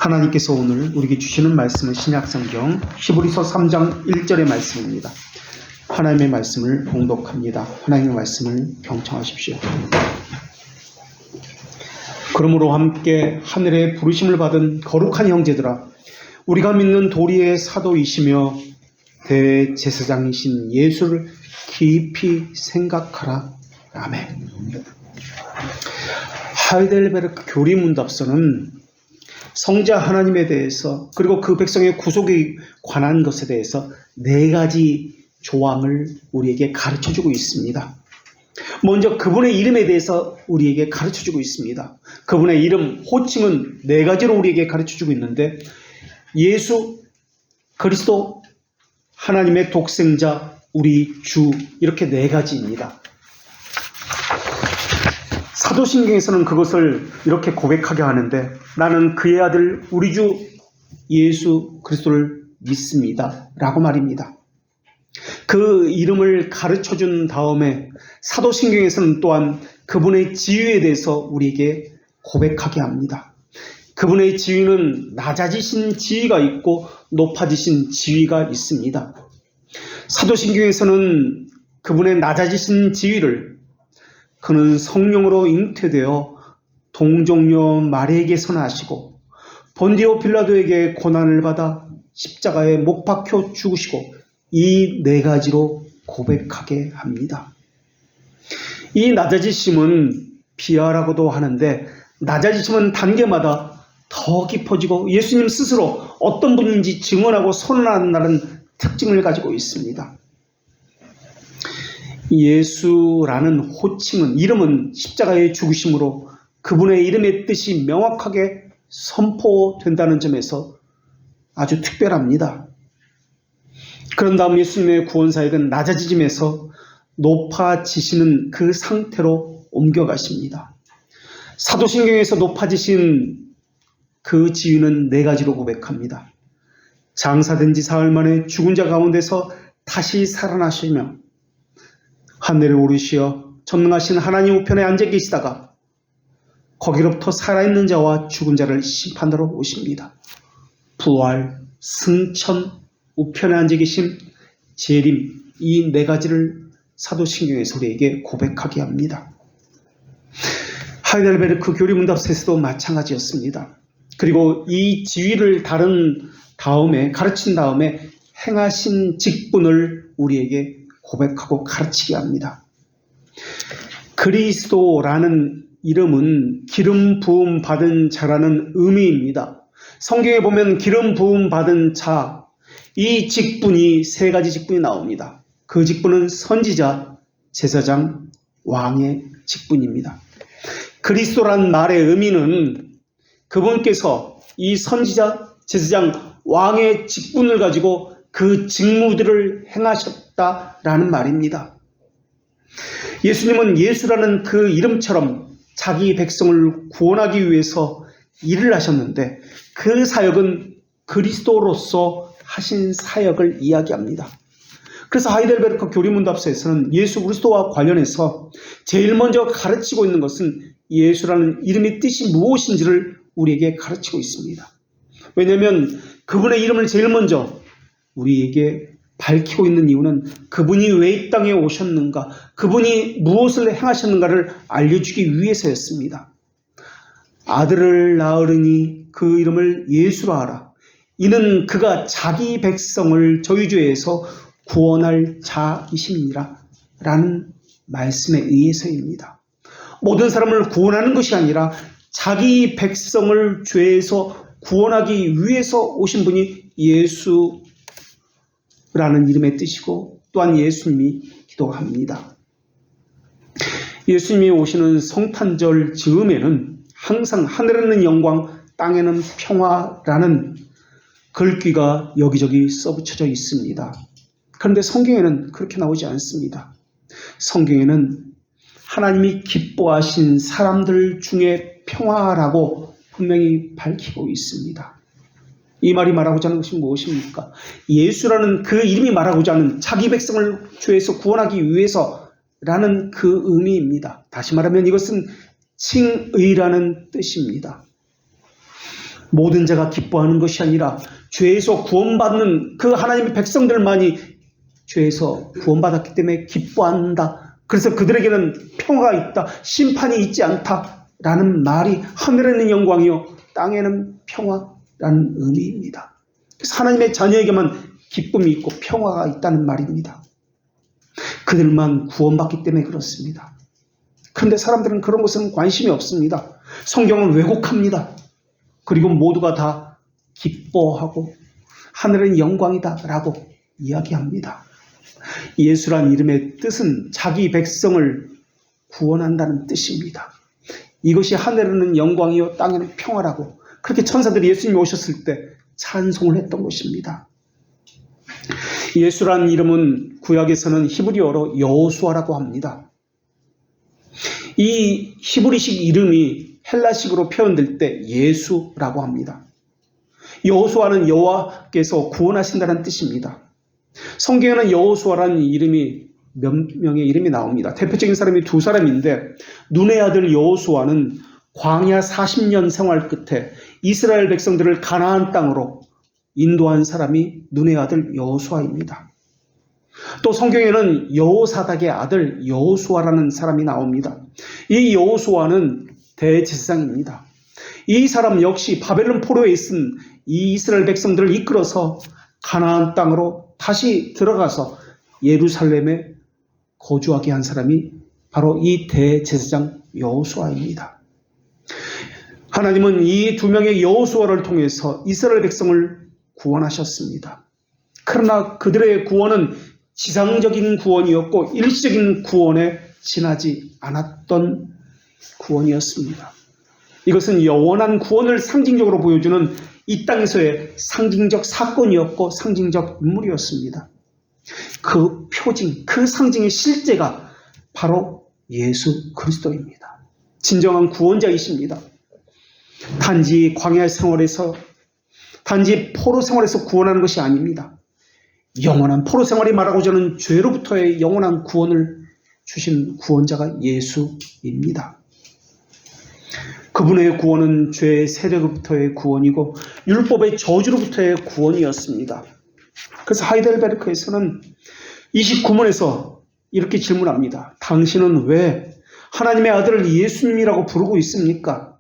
하나님께서 오늘 우리에게 주시는 말씀은 신약성경 히브리서 3장 1절의 말씀입니다. 하나님의 말씀을 봉독합니다. 하나님의 말씀을 경청하십시오. 그러므로 함께 하늘의 부르심을 받은 거룩한 형제들아, 우리가 믿는 도리의 사도이시며 대제사장이신 예수를 깊이 생각하라. 아멘. 하이델베르크 교리문답서는 성자 하나님에 대해서, 그리고 그 백성의 구속에 관한 것에 대해서 4가지 조항을 우리에게 가르쳐주고 있습니다. 먼저 그분의 이름에 대해서 우리에게 가르쳐주고 있습니다. 그분의 이름, 호칭은 4가지로 우리에게 가르쳐주고 있는데, 예수, 그리스도, 하나님의 독생자, 우리 주, 이렇게 4가지입니다. 사도신경에서는 그것을 이렇게 고백하게 하는데, 나는 그의 아들 우리 주 예수 그리스도를 믿습니다 라고 말입니다. 그 이름을 가르쳐준 다음에 사도신경에서는 또한 그분의 지위에 대해서 우리에게 고백하게 합니다. 그분의 지위는 낮아지신 지위가 있고 높아지신 지위가 있습니다. 사도신경에서는 그분의 낮아지신 지위를 그는 성령으로 잉태되어 동정녀 마리에게 선하시고 본디오 빌라도에게 고난을 받아 십자가에 못 박혀 죽으시고, 이 4가지로 고백하게 합니다. 이 낮아지심은 비하라고도 하는데, 낮아지심은 단계마다 더 깊어지고 예수님 스스로 어떤 분인지 증언하고 선언하는 특징을 가지고 있습니다. 예수라는 호칭은, 이름은 십자가의 죽으심으로 그분의 이름의 뜻이 명확하게 선포된다는 점에서 아주 특별합니다. 그런 다음 예수님의 구원사역은 낮아지심에서 높아지시는 그 상태로 옮겨가십니다. 사도신경에서 높아지신 그 지위는 4가지로 고백합니다. 장사된 지 사흘 만에 죽은 자 가운데서 다시 살아나시며 하늘에 오르시어 전능하신 하나님 우편에 앉아 계시다가 거기로부터 살아있는 자와 죽은 자를 심판하러 오십니다. 부활, 승천, 우편에 앉아 계심, 재림, 이 4가지를 사도신경에서 우리에게 고백하게 합니다. 하이델베르크 교리문답서에서도 마찬가지였습니다. 그리고 이 지위를 가르친 다음에 행하신 직분을 우리에게 고백하고 가르치게 합니다. 그리스도라는 이름은 기름 부음 받은 자라는 의미입니다. 성경에 보면 기름 부음 받은 자, 이 직분이 3가지 직분이 나옵니다. 그 직분은 선지자, 제사장, 왕의 직분입니다. 그리스도라는 말의 의미는 그분께서 이 선지자, 제사장, 왕의 직분을 가지고 그 직무들을 행하셨다라는 말입니다. 예수님은 예수라는 그 이름처럼 자기 백성을 구원하기 위해서 일을 하셨는데, 그 사역은 그리스도로서 하신 사역을 이야기합니다. 그래서 하이델베르크 교리문답서에서는 예수 그리스도와 관련해서 제일 먼저 가르치고 있는 것은 예수라는 이름의 뜻이 무엇인지를 우리에게 가르치고 있습니다. 왜냐하면 그분의 이름을 제일 먼저 우리에게 밝히고 있는 이유는 그분이 왜 이 땅에 오셨는가, 그분이 무엇을 행하셨는가를 알려주기 위해서였습니다. 아들을 낳으리니 그 이름을 예수라 하라. 이는 그가 자기 백성을 저주에서 구원할 자이심이라 라는 말씀에 의해서입니다. 모든 사람을 구원하는 것이 아니라 자기 백성을 죄에서 구원하기 위해서 오신 분이 예수라는 이름의 뜻이고, 또한 예수님이기도 합니다. 예수님이 오시는 성탄절 즈음에는 항상 하늘에는 영광, 땅에는 평화라는 글귀가 여기저기 써붙여져 있습니다. 그런데 성경에는 그렇게 나오지 않습니다. 성경에는 하나님이 기뻐하신 사람들 중에 평화라고 분명히 밝히고 있습니다. 이 말이 말하고자 하는 것이 무엇입니까? 예수라는 그 이름이 말하고자 하는 자기 백성을 죄에서 구원하기 위해서라는 그 의미입니다. 다시 말하면 이것은 칭의라는 뜻입니다. 모든 자가 기뻐하는 것이 아니라 죄에서 구원받는 그 하나님의 백성들만이 죄에서 구원받았기 때문에 기뻐한다. 그래서 그들에게는 평화가 있다. 심판이 있지 않다라는 말이 하늘에는 영광이요 땅에는 평화라는 의미입니다. 그래서 하나님의 자녀에게만 기쁨이 있고 평화가 있다는 말입니다. 그들만 구원받기 때문에 그렇습니다. 그런데 사람들은 그런 것은 관심이 없습니다. 성경은 왜곡합니다. 그리고 모두가 다 기뻐하고 하늘은 영광이다라고 이야기합니다. 예수란 이름의 뜻은 자기 백성을 구원한다는 뜻입니다. 이것이 하늘에는 영광이요 땅에는 평화라고 그렇게 천사들이 예수님이 오셨을 때 찬송을 했던 것입니다. 예수란 이름은 구약에서는 히브리어로 여호수아라고 합니다. 이 히브리식 이름이 헬라식으로 표현될 때 예수라고 합니다. 여호수아는 여호와께서 구원하신다는 뜻입니다. 성경에는 여호수아라는 이름이 몇 명의 이름이 나옵니다. 대표적인 사람이 두 사람인데 눈의 아들 여호수아는 광야 40년 생활 끝에 이스라엘 백성들을 가나안 땅으로 인도한 사람이 눈의 아들 여호수아입니다. 또 성경에는 여호사닥의 아들 여호수아라는 사람이 나옵니다. 이 여호수아는 대제사장입니다. 이 사람 역시 바벨론 포로에 있은 이 이스라엘 백성들을 이끌어서 가나안 땅으로 다시 들어가서 예루살렘에 거주하게 한 사람이 바로 이 대제사장 여호수아입니다. 하나님은 이 두 명의 여호수아를 통해서 이스라엘 백성을 구원하셨습니다. 그러나 그들의 구원은 지상적인 구원이었고 일시적인 구원에 지나지 않았던 구원이었습니다. 이것은 영원한 구원을 상징적으로 보여주는 이 땅에서의 상징적 사건이었고 상징적 인물이었습니다. 그 표징, 그 상징의 실제가 바로 예수 그리스도입니다. 진정한 구원자이십니다. 단지 광야 생활에서, 단지 포로 생활에서 구원하는 것이 아닙니다. 영원한 포로 생활이 말하고자 하는 죄로부터의 영원한 구원을 주신 구원자가 예수입니다. 그분의 구원은 죄의 세력으로부터의 구원이고 율법의 저주로부터의 구원이었습니다. 그래서 하이델베르크에서는 29문에서 이렇게 질문합니다. 당신은 왜 하나님의 아들을 예수님이라고 부르고 있습니까?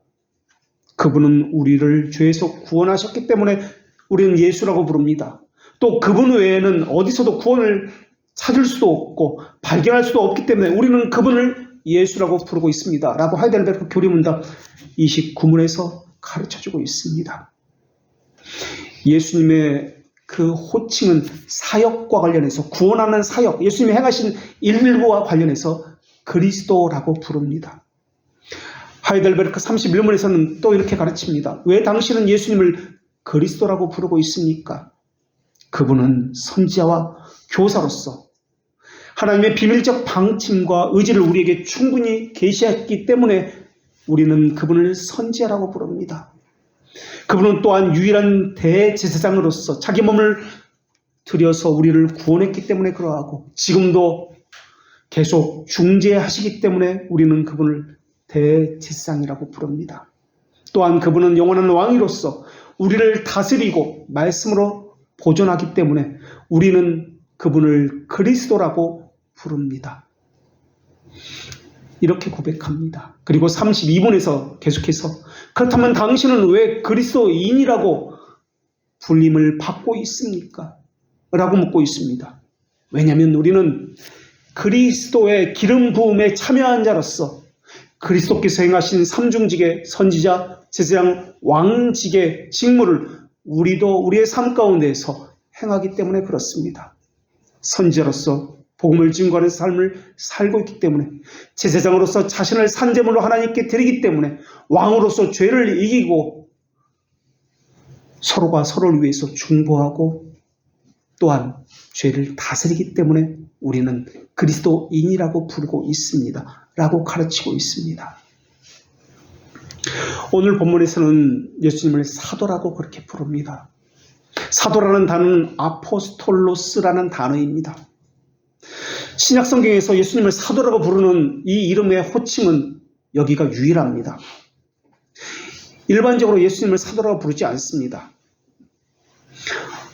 그분은 우리를 죄에서 구원하셨기 때문에 우리는 예수라고 부릅니다. 또 그분 외에는 어디서도 구원을 찾을 수도 없고 발견할 수도 없기 때문에 우리는 그분을 예수라고 부르고 있습니다. 라고 하이델베르크 교리문답 29문에서 가르쳐주고 있습니다. 예수님의 그 호칭은 사역과 관련해서 구원하는 사역, 예수님이 행하신 일과 관련해서 그리스도라고 부릅니다. 하이델베르크 31문에서는 또 이렇게 가르칩니다. 왜 당신은 예수님을 그리스도라고 부르고 있습니까? 그분은 선지자와 교사로서 하나님의 비밀적 방침과 의지를 우리에게 충분히 계시했기 때문에 우리는 그분을 선지자라고 부릅니다. 그분은 또한 유일한 대제사장으로서 자기 몸을 들여서 우리를 구원했기 때문에 그러하고 지금도 계속 중재하시기 때문에 우리는 그분을 대제사장이라고 부릅니다. 또한 그분은 영원한 왕이로서 우리를 다스리고 말씀으로 보존하기 때문에 우리는 그분을 그리스도라고 부릅니다. 이렇게 고백합니다. 그리고 32문에서 계속해서 그렇다면 당신은 왜 그리스도인이라고 불림을 받고 있습니까? 라고 묻고 있습니다. 왜냐하면 우리는 그리스도의 기름 부음에 참여한 자로서 그리스도께서 행하신 삼중직의 선지자, 제사장, 왕직의 직무를 우리도 우리의 삶 가운데에서 행하기 때문에 그렇습니다. 선지자로서 복음을 증거하는 삶을 살고 있기 때문에, 제사장으로서 자신을 산제물로 하나님께 드리기 때문에, 왕으로서 죄를 이기고 서로가 서로를 위해서 중보하고 또한 죄를 다스리기 때문에 우리는 그리스도인이라고 부르고 있습니다. 라고 가르치고 있습니다. 오늘 본문에서는 예수님을 사도라고 그렇게 부릅니다. 사도라는 단어는 아포스톨로스라는 단어입니다. 신약 성경에서 예수님을 사도라고 부르는 이 이름의 호칭은 여기가 유일합니다. 일반적으로 예수님을 사도라고 부르지 않습니다.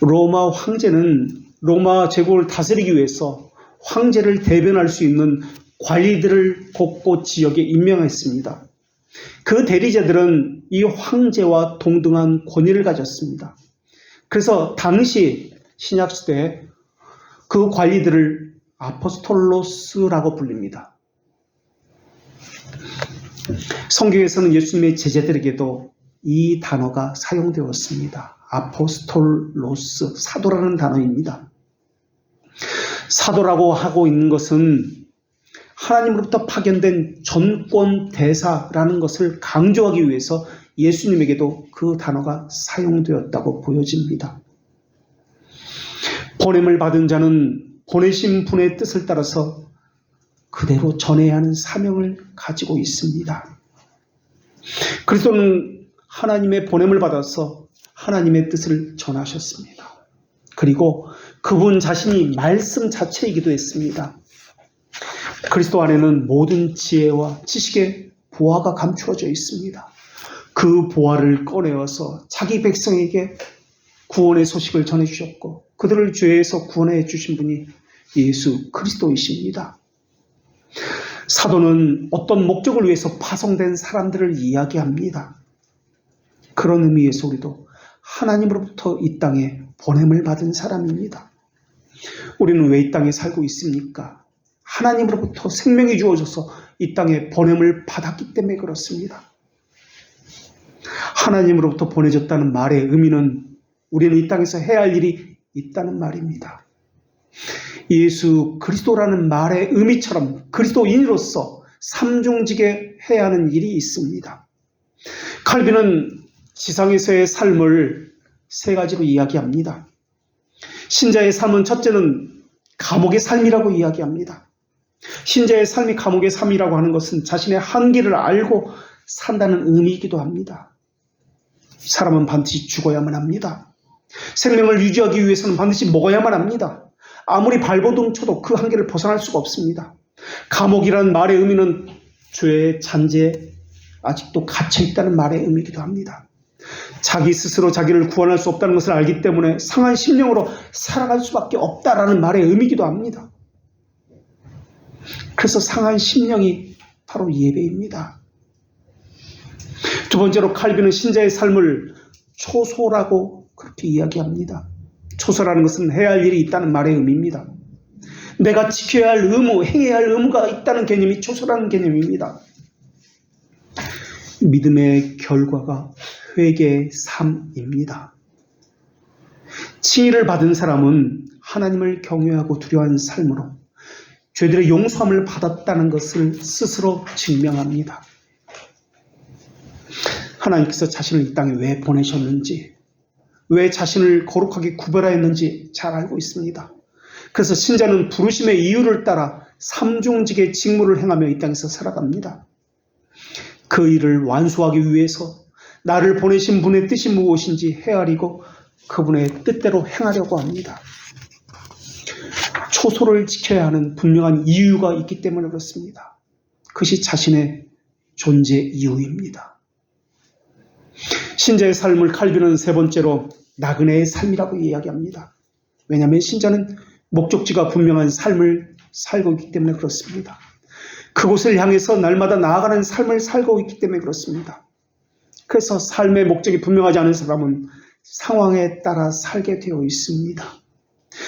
로마 황제는 로마 제국을 다스리기 위해서 황제를 대변할 수 있는 관리들을 곳곳 지역에 임명했습니다. 그 대리자들은 이 황제와 동등한 권위를 가졌습니다. 그래서 당시 신약시대에 그 관리들을 아포스톨로스라고 불립니다. 성경에서는 예수님의 제자들에게도 이 단어가 사용되었습니다. 아포스톨로스, 사도라는 단어입니다. 사도라고 하고 있는 것은 하나님으로부터 파견된 전권 대사라는 것을 강조하기 위해서 예수님에게도 그 단어가 사용되었다고 보여집니다. 보냄을 받은 자는 보내신 분의 뜻을 따라서 그대로 전해야 하는 사명을 가지고 있습니다. 그리스도는 하나님의 보냄을 받아서 하나님의 뜻을 전하셨습니다. 그리고 그분 자신이 말씀 자체이기도 했습니다. 그리스도 안에는 모든 지혜와 지식의 보화가 감추어져 있습니다. 그 보화를 꺼내어서 자기 백성에게 구원의 소식을 전해주셨고 그들을 죄에서 구원해 주신 분이 예수 그리스도이십니다. 사도는 어떤 목적을 위해서 파송된 사람들을 이야기합니다. 그런 의미에서 우리도 하나님으로부터 이 땅에 보냄을 받은 사람입니다. 우리는 왜 이 땅에 살고 있습니까? 하나님으로부터 생명이 주어져서 이 땅에 보냄을 받았기 때문에 그렇습니다. 하나님으로부터 보내졌다는 말의 의미는 우리는 이 땅에서 해야 할 일이 있다는 말입니다. 예수 그리스도라는 말의 의미처럼 그리스도인으로서 삼중직에 해야 하는 일이 있습니다. 칼빈은 지상에서의 삶을 세 가지로 이야기합니다. 신자의 삶은 첫째는 감옥의 삶이라고 이야기합니다. 신자의 삶이 감옥의 삶이라고 하는 것은 자신의 한계를 알고 산다는 의미이기도 합니다. 사람은 반드시 죽어야만 합니다. 생명을 유지하기 위해서는 반드시 먹어야만 합니다. 아무리 발버둥 쳐도 그 한계를 벗어날 수가 없습니다. 감옥이라는 말의 의미는 죄의 잔재에 아직도 갇혀있다는 말의 의미이기도 합니다. 자기 스스로 자기를 구원할 수 없다는 것을 알기 때문에 상한 심령으로 살아갈 수밖에 없다라는 말의 의미이기도 합니다. 그래서 상한 심령이 바로 예배입니다. 두 번째로 칼빈은 신자의 삶을 초소라고 그렇게 이야기합니다. 초소라는 것은 해야 할 일이 있다는 말의 의미입니다. 내가 지켜야 할 의무, 행해야 할 의무가 있다는 개념이 초소라는 개념입니다. 믿음의 결과가 회개의 삶입니다. 칭의를 받은 사람은 하나님을 경외하고 두려워하는 삶으로 죄들의 용서함을 받았다는 것을 스스로 증명합니다. 하나님께서 자신을 이 땅에 왜 보내셨는지, 왜 자신을 거룩하게 구별하였는지 잘 알고 있습니다. 그래서 신자는 부르심의 이유를 따라 삼중직의 직무를 행하며 이 땅에서 살아갑니다. 그 일을 완수하기 위해서 나를 보내신 분의 뜻이 무엇인지 헤아리고 그분의 뜻대로 행하려고 합니다. 초소를 지켜야 하는 분명한 이유가 있기 때문에 그렇습니다. 그것이 자신의 존재 이유입니다. 신자의 삶을 칼빈은 세 번째로 나그네의 삶이라고 이야기합니다. 왜냐하면 신자는 목적지가 분명한 삶을 살고 있기 때문에 그렇습니다. 그곳을 향해서 날마다 나아가는 삶을 살고 있기 때문에 그렇습니다. 그래서 삶의 목적이 분명하지 않은 사람은 상황에 따라 살게 되어 있습니다.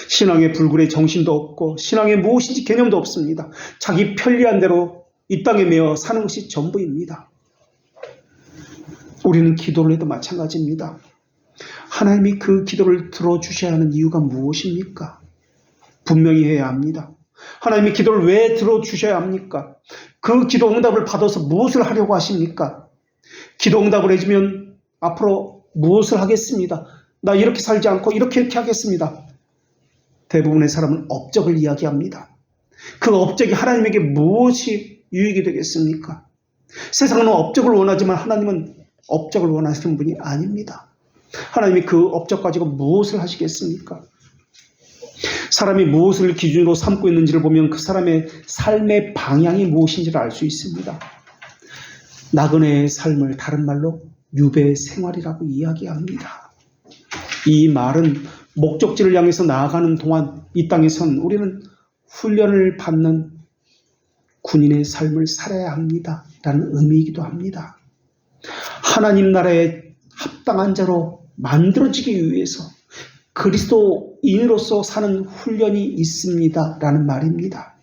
신앙의 불굴의 정신도 없고 신앙의 무엇인지 개념도 없습니다. 자기 편리한 대로 이 땅에 매어 사는 것이 전부입니다. 우리는 기도를 해도 마찬가지입니다. 하나님이 그 기도를 들어주셔야 하는 이유가 무엇입니까? 분명히 해야 합니다. 하나님이 기도를 왜 들어주셔야 합니까? 그 기도 응답을 받아서 무엇을 하려고 하십니까? 기도 응답을 해주면 앞으로 무엇을 하겠습니다. 나 이렇게 살지 않고 이렇게 하겠습니다. 대부분의 사람은 업적을 이야기합니다. 그 업적이 하나님에게 무엇이 유익이 되겠습니까? 세상은 업적을 원하지만 하나님은 업적을 원하시는 분이 아닙니다. 하나님이 그 업적 가지고 무엇을 하시겠습니까? 사람이 무엇을 기준으로 삼고 있는지를 보면 그 사람의 삶의 방향이 무엇인지를 알 수 있습니다. 나그네의 삶을 다른 말로 유배 생활이라고 이야기합니다. 이 말은 목적지를 향해서 나아가는 동안 이 땅에선 우리는 훈련을 받는 군인의 삶을 살아야 합니다. 라는 의미이기도 합니다. 하나님 나라에 합당한 자로 만들어지기 위해서 그리스도인으로서 사는 훈련이 있습니다. 라는 말입니다.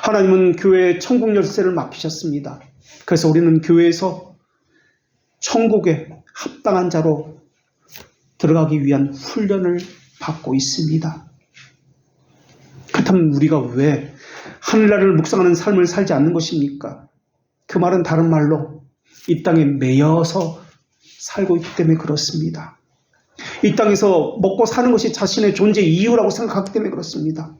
하나님은 교회에 천국 열쇠를 맡기셨습니다. 그래서 우리는 교회에서 천국에 합당한 자로 들어가기 위한 훈련을 받고 있습니다. 그렇다면 우리가 왜 하늘나라를 묵상하는 삶을 살지 않는 것입니까? 그 말은 다른 말로 이 땅에 매여서 살고 있기 때문에 그렇습니다. 이 땅에서 먹고 사는 것이 자신의 존재 이유라고 생각하기 때문에 그렇습니다.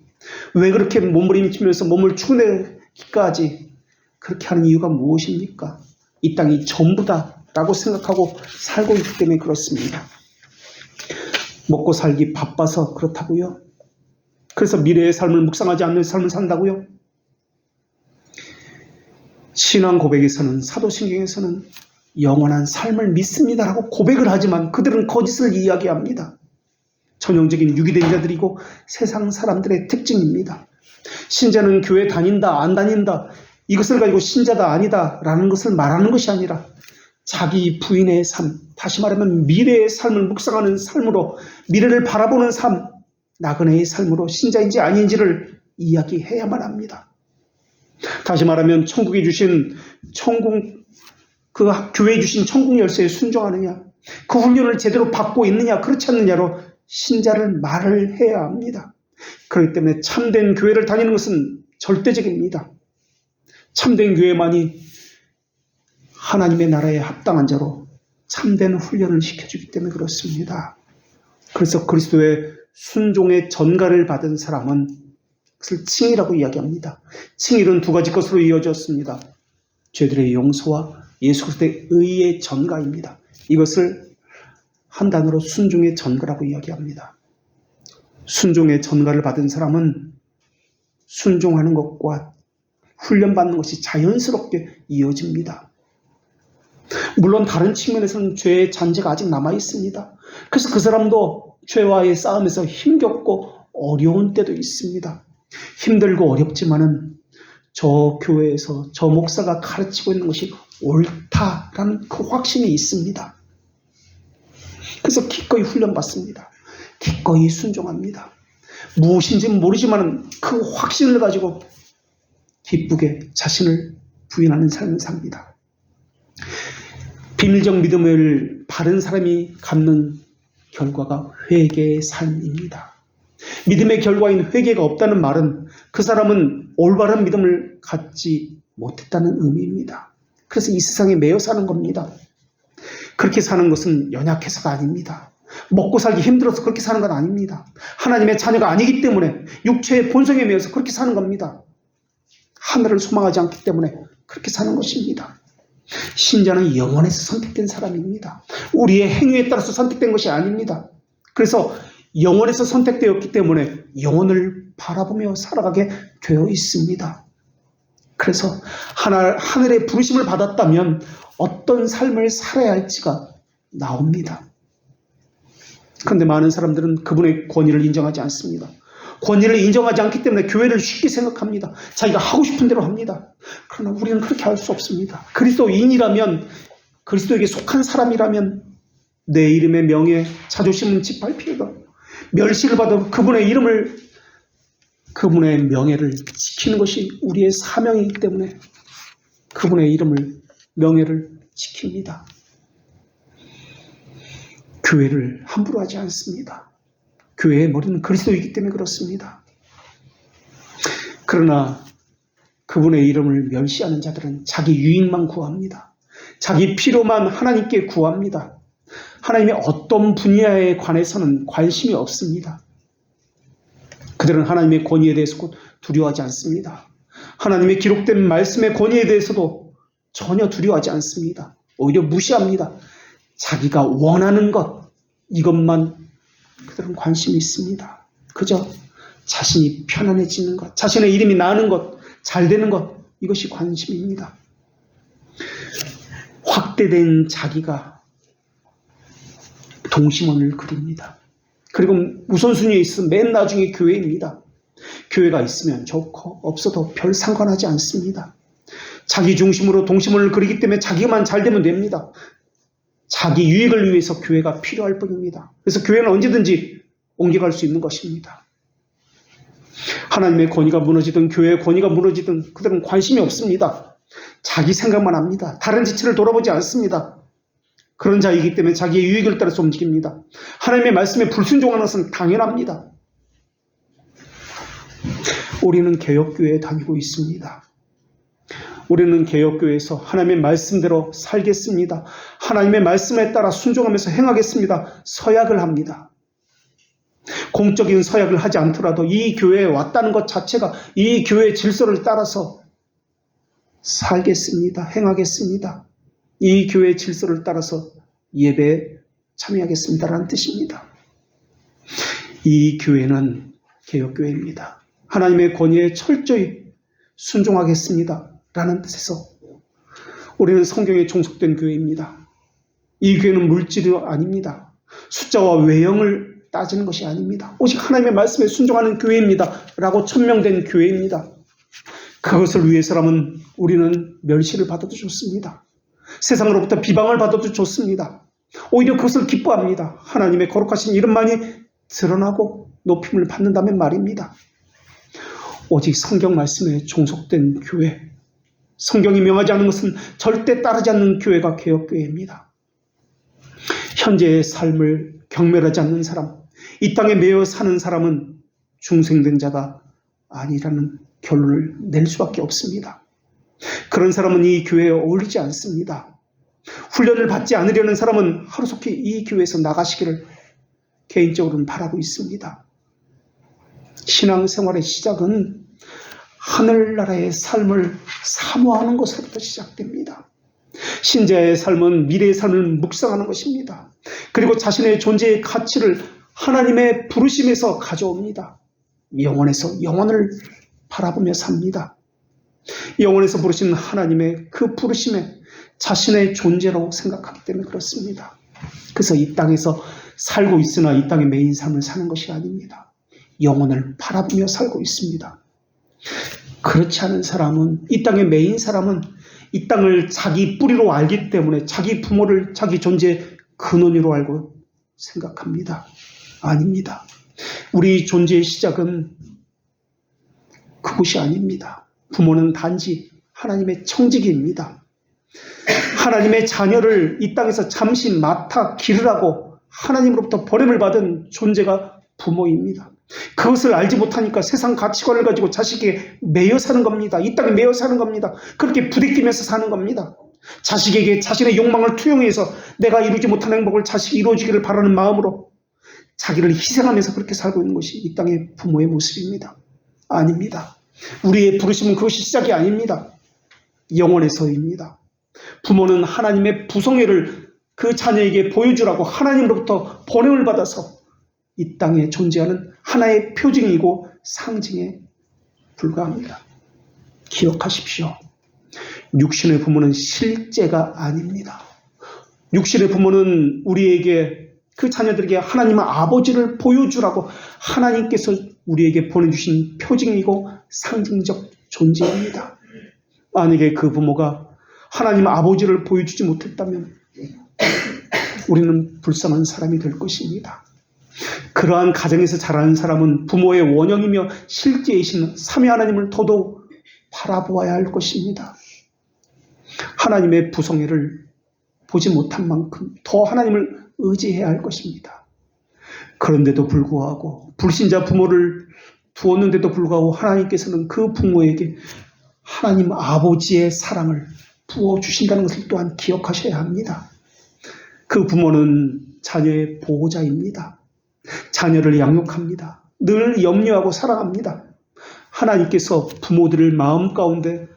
왜 그렇게 몸부림치면서 몸을 축내기까지 그렇게 하는 이유가 무엇입니까? 이 땅이 전부다라고 생각하고 살고 있기 때문에 그렇습니다. 먹고 살기 바빠서 그렇다고요? 그래서 미래의 삶을 묵상하지 않는 삶을 산다고요? 신앙 고백에서는, 사도신경에서는 영원한 삶을 믿습니다라고 고백을 하지만 그들은 거짓을 이야기합니다. 전형적인 유기된 자들이고 세상 사람들의 특징입니다. 신자는 교회 다닌다, 안 다닌다, 이것을 가지고 신자다, 아니다 라는 것을 말하는 것이 아니라 자기 부인의 삶, 다시 말하면 미래의 삶을 묵상하는 삶으로 미래를 바라보는 삶, 나그네의 삶으로 신자인지 아닌지를 이야기해야만 합니다. 다시 말하면 천국에 주신 그 교회에 주신 천국 열쇠에 순종하느냐, 그 훈련을 제대로 받고 있느냐, 그렇지 않느냐로 신자를 말을 해야 합니다. 그렇기 때문에 참된 교회를 다니는 것은 절대적입니다. 참된 교회만이 하나님의 나라에 합당한 자로 참된 훈련을 시켜주기 때문에 그렇습니다. 그래서 그리스도의 순종의 전가를 받은 사람은 그것을 칭의라고 이야기합니다. 칭의는 두 가지 것으로 이어졌습니다. 죄들의 용서와 예수 그리스도의 의의 전가입니다. 이것을 한 단어로 순종의 전가라고 이야기합니다. 순종의 전가를 받은 사람은 순종하는 것과 훈련받는 것이 자연스럽게 이어집니다. 물론 다른 측면에서는 죄의 잔재가 아직 남아있습니다. 그래서 그 사람도 죄와의 싸움에서 힘겹고 어려운 때도 있습니다. 힘들고 어렵지만은 저 교회에서 저 목사가 가르치고 있는 것이 옳다라는 그 확신이 있습니다. 그래서 기꺼이 훈련받습니다. 기꺼이 순종합니다. 무엇인지 모르지만 그 확신을 가지고 기쁘게 자신을 부인하는 삶을 삽니다. 비밀적 믿음을 바른 사람이 갖는 결과가 회개의 삶입니다. 믿음의 결과인 회개가 없다는 말은 그 사람은 올바른 믿음을 갖지 못했다는 의미입니다. 그래서 이 세상에 매여 사는 겁니다. 그렇게 사는 것은 연약해서가 아닙니다. 먹고 살기 힘들어서 그렇게 사는 건 아닙니다. 하나님의 자녀가 아니기 때문에 육체의 본성에 매여서 그렇게 사는 겁니다. 하늘을 소망하지 않기 때문에 그렇게 사는 것입니다. 신자는 영원에서 선택된 사람입니다. 우리의 행위에 따라서 선택된 것이 아닙니다. 그래서 영원에서 선택되었기 때문에 영원을 바라보며 살아가게 되어 있습니다. 그래서 하늘의 부르심을 받았다면 어떤 삶을 살아야 할지가 나옵니다. 그런데 많은 사람들은 그분의 권위를 인정하지 않습니다. 권위를 인정하지 않기 때문에 교회를 쉽게 생각합니다. 자기가 하고 싶은 대로 합니다. 그러나 우리는 그렇게 할 수 없습니다. 그리스도인이라면, 그리스도에게 속한 사람이라면 내 이름의 명예, 자존심은 짓밟히고 멸시를 받아도 그분의 명예를 지키는 것이 우리의 사명이기 때문에 그분의 명예를 지킵니다. 교회를 함부로 하지 않습니다. 교회의 머리는 그리스도이기 때문에 그렇습니다. 그러나 그분의 이름을 멸시하는 자들은 자기 유익만 구합니다. 자기 필요만 하나님께 구합니다. 하나님의 어떤 분야에 관해서는 관심이 없습니다. 그들은 하나님의 권위에 대해서 두려워하지 않습니다. 하나님의 기록된 말씀의 권위에 대해서도 전혀 두려워하지 않습니다. 오히려 무시합니다. 자기가 원하는 것, 이것만 그들은 관심이 있습니다. 그저 자신이 편안해지는 것, 자신의 이름이 나는 것, 잘 되는 것, 이것이 관심입니다. 확대된 자기가 동심원을 그립니다. 그리고 우선순위에 있어 맨 나중에 교회입니다. 교회가 있으면 좋고 없어도 별 상관하지 않습니다. 자기 중심으로 동심원을 그리기 때문에 자기만 잘 되면 됩니다. 자기 유익을 위해서 교회가 필요할 뿐입니다. 그래서 교회는 언제든지 옮겨갈 수 있는 것입니다. 하나님의 권위가 무너지든 교회의 권위가 무너지든 그들은 관심이 없습니다. 자기 생각만 합니다. 다른 지체를 돌아보지 않습니다. 그런 자이기 때문에 자기의 유익을 따라서 움직입니다. 하나님의 말씀에 불순종하는 것은 당연합니다. 우리는 개혁교회에 다니고 있습니다. 우리는 개혁교회에서 하나님의 말씀대로 살겠습니다. 하나님의 말씀에 따라 순종하면서 행하겠습니다. 서약을 합니다. 공적인 서약을 하지 않더라도 이 교회에 왔다는 것 자체가 이 교회의 질서를 따라서 살겠습니다. 행하겠습니다. 이 교회의 질서를 따라서 예배에 참여하겠습니다라는 뜻입니다. 이 교회는 개혁교회입니다. 하나님의 권위에 철저히 순종하겠습니다 라는 뜻에서 우리는 성경에 종속된 교회입니다. 이 교회는 물질이 아닙니다. 숫자와 외형을 따지는 것이 아닙니다. 오직 하나님의 말씀에 순종하는 교회입니다 라고 천명된 교회입니다. 그것을 위해서라면 우리는 멸시를 받아도 좋습니다. 세상으로부터 비방을 받아도 좋습니다. 오히려 그것을 기뻐합니다. 하나님의 거룩하신 이름만이 드러나고 높임을 받는다면 말입니다. 오직 성경 말씀에 종속된 교회, 성경이 명하지 않는 것은 절대 따르지 않는 교회가 개혁교회입니다. 현재의 삶을 경멸하지 않는 사람, 이 땅에 매여 사는 사람은 중생된 자가 아니라는 결론을 낼 수밖에 없습니다. 그런 사람은 이 교회에 어울리지 않습니다. 훈련을 받지 않으려는 사람은 하루속히 이 교회에서 나가시기를 개인적으로는 바라고 있습니다. 신앙생활의 시작은 하늘나라의 삶을 사모하는 것으로부터 시작됩니다. 신자의 삶은 미래의 삶을 묵상하는 것입니다. 그리고 자신의 존재의 가치를 하나님의 부르심에서 가져옵니다. 영원에서 영원을 바라보며 삽니다. 영원에서 부르신 하나님의 그 부르심에 자신의 존재로 생각하기 때문에 그렇습니다. 그래서 이 땅에서 살고 있으나 이 땅의 메인 삶을 사는 것이 아닙니다. 영혼을 바라보며 살고 있습니다. 그렇지 않은 사람은, 이 땅의 메인 사람은 이 땅을 자기 뿌리로 알기 때문에 자기 부모를 자기 존재의 근원으로 알고 생각합니다. 아닙니다. 우리 존재의 시작은 그곳이 아닙니다. 부모는 단지 하나님의 청지기입니다. 하나님의 자녀를 이 땅에서 잠시 맡아 기르라고 하나님으로부터 버림을 받은 존재가 부모입니다. 그것을 알지 못하니까 세상 가치관을 가지고 자식에게 매여 사는 겁니다. 이 땅에 매여 사는 겁니다. 그렇게 부대끼면서 사는 겁니다. 자식에게 자신의 욕망을 투영해서 내가 이루지 못한 행복을 자식이 이루어지기를 바라는 마음으로 자기를 희생하면서 그렇게 살고 있는 것이 이 땅의 부모의 모습입니다. 아닙니다. 우리의 부르심은 그것이 시작이 아닙니다. 영원에서입니다. 부모는 하나님의 부성애를 그 자녀에게 보여주라고 하나님으로부터 보냄을 받아서 이 땅에 존재하는 하나의 표징이고 상징에 불과합니다. 기억하십시오. 육신의 부모는 실제가 아닙니다. 육신의 부모는 우리에게, 그 자녀들에게 하나님의 아버지를 보여주라고 하나님께서 우리에게 보내주신 표징이고 상징적 존재입니다. 만약에 그 부모가 하나님 아버지를 보여주지 못했다면 우리는 불쌍한 사람이 될 것입니다. 그러한 가정에서 자라는 사람은 부모의 원형이며 실제이신 삼위 하나님을 더더욱 바라보아야 할 것입니다. 하나님의 부성애를 보지 못한 만큼 더 하나님을 의지해야 할 것입니다. 그런데도 불구하고 불신자 부모를 두었는데도 불구하고 하나님께서는 그 부모에게 하나님 아버지의 사랑을 부어주신다는 것을 또한 기억하셔야 합니다. 그 부모는 자녀의 보호자입니다. 자녀를 양육합니다. 늘 염려하고 사랑합니다. 하나님께서 부모들의 마음 가운데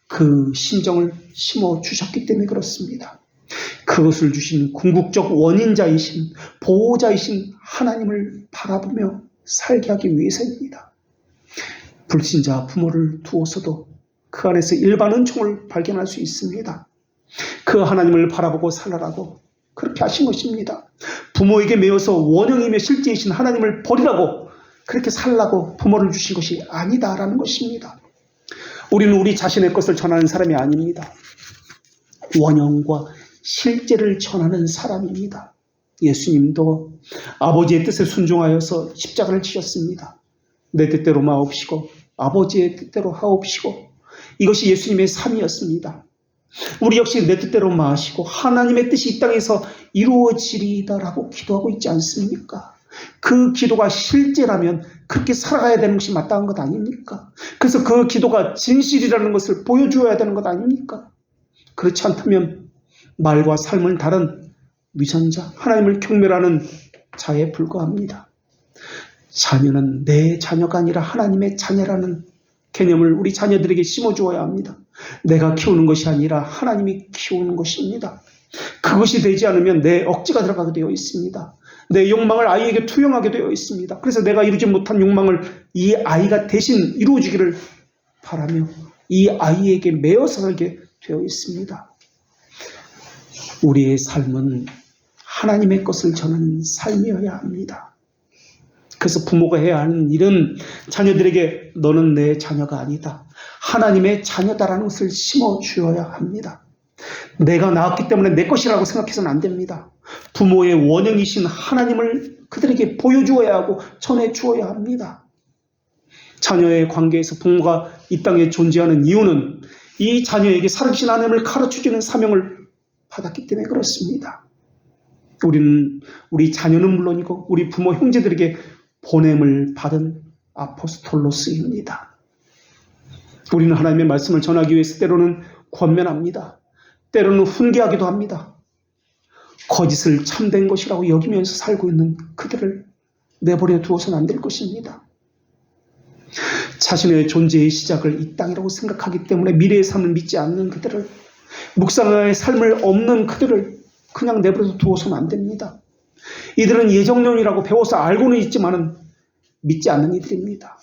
그 심정을 심어주셨기 때문에 그렇습니다. 그것을 주신 궁극적 원인자이신 보호자이신 하나님을 바라보며 살게 하기 위해서입니다. 불신자 부모를 두어서도 그 안에서 일반 은총을 발견할 수 있습니다. 그 하나님을 바라보고 살아라고 그렇게 하신 것입니다. 부모에게 매여서 원형이며 실제이신 하나님을 버리라고 그렇게 살라고 부모를 주신 것이 아니다라는 것입니다. 우리는 우리 자신의 것을 전하는 사람이 아닙니다. 원형과 실제를 전하는 사람입니다. 예수님도 아버지의 뜻에 순종하여서 십자가를 지셨습니다. 내 뜻대로 마옵시고 아버지의 뜻대로 하옵시고, 이것이 예수님의 삶이었습니다. 우리 역시 내 뜻대로 마시고 하나님의 뜻이 이 땅에서 이루어지리다라고 기도하고 있지 않습니까? 그 기도가 실제라면 그렇게 살아가야 되는 것이 마땅한 것 아닙니까? 그래서 그 기도가 진실이라는 것을 보여주어야 되는 것 아닙니까? 그렇지 않다면 말과 삶은 다른 위선자, 하나님을 경멸하는 자에 불과합니다. 자녀는 내 자녀가 아니라 하나님의 자녀라는 개념을 우리 자녀들에게 심어주어야 합니다. 내가 키우는 것이 아니라 하나님이 키우는 것입니다. 그것이 되지 않으면 내 억지가 들어가게 되어 있습니다. 내 욕망을 아이에게 투영하게 되어 있습니다. 그래서 내가 이루지 못한 욕망을 이 아이가 대신 이루어주기를 바라며 이 아이에게 매어 살게 되어 있습니다. 우리의 삶은 하나님의 것을 전하는 삶이어야 합니다. 그래서 부모가 해야 하는 일은 자녀들에게 너는 내 자녀가 아니다, 하나님의 자녀다라는 것을 심어주어야 합니다. 내가 낳았기 때문에 내 것이라고 생각해서는 안 됩니다. 부모의 원형이신 하나님을 그들에게 보여주어야 하고 전해주어야 합니다. 자녀의 관계에서 부모가 이 땅에 존재하는 이유는 이 자녀에게 살아계신 하나님을 가르쳐주는 사명을 받았기 때문에 그렇습니다. 우리는 우리 자녀는 물론이고 우리 부모 형제들에게 보냄을 받은 아포스톨로스입니다. 우리는 하나님의 말씀을 전하기 위해서 때로는 권면합니다. 때로는 훈계하기도 합니다. 거짓을 참된 것이라고 여기면서 살고 있는 그들을 내버려 두어서는 안 될 것입니다. 자신의 존재의 시작을 이 땅이라고 생각하기 때문에 미래의 삶을 믿지 않는 그들을, 묵상의 삶을 없는 그들을 그냥 내버려 두어서는 안 됩니다. 이들은 예정론이라고 배워서 알고는 있지만 믿지 않는 이들입니다.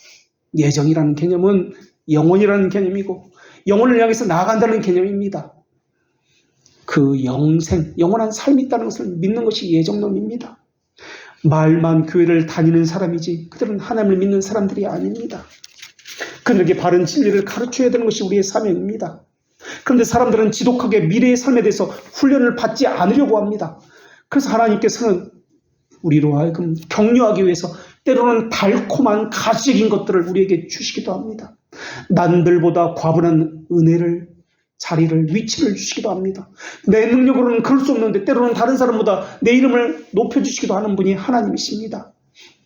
예정이라는 개념은 영원이라는 개념이고 영혼을 향해서 나아간다는 개념입니다. 그 영생, 영원한 삶이 있다는 것을 믿는 것이 예정론입니다. 말만 교회를 다니는 사람이지 그들은 하나님을 믿는 사람들이 아닙니다. 그들에게 바른 진리를 가르쳐야 되는 것이 우리의 사명입니다. 그런데 사람들은 지독하게 미래의 삶에 대해서 훈련을 받지 않으려고 합니다. 그래서 하나님께서는 우리로 하여금 격려하기 위해서 때로는 달콤한 가시적인 것들을 우리에게 주시기도 합니다. 남들보다 과분한 은혜를, 자리를, 위치를 주시기도 합니다. 내 능력으로는 그럴 수 없는데 때로는 다른 사람보다 내 이름을 높여주시기도 하는 분이 하나님이십니다.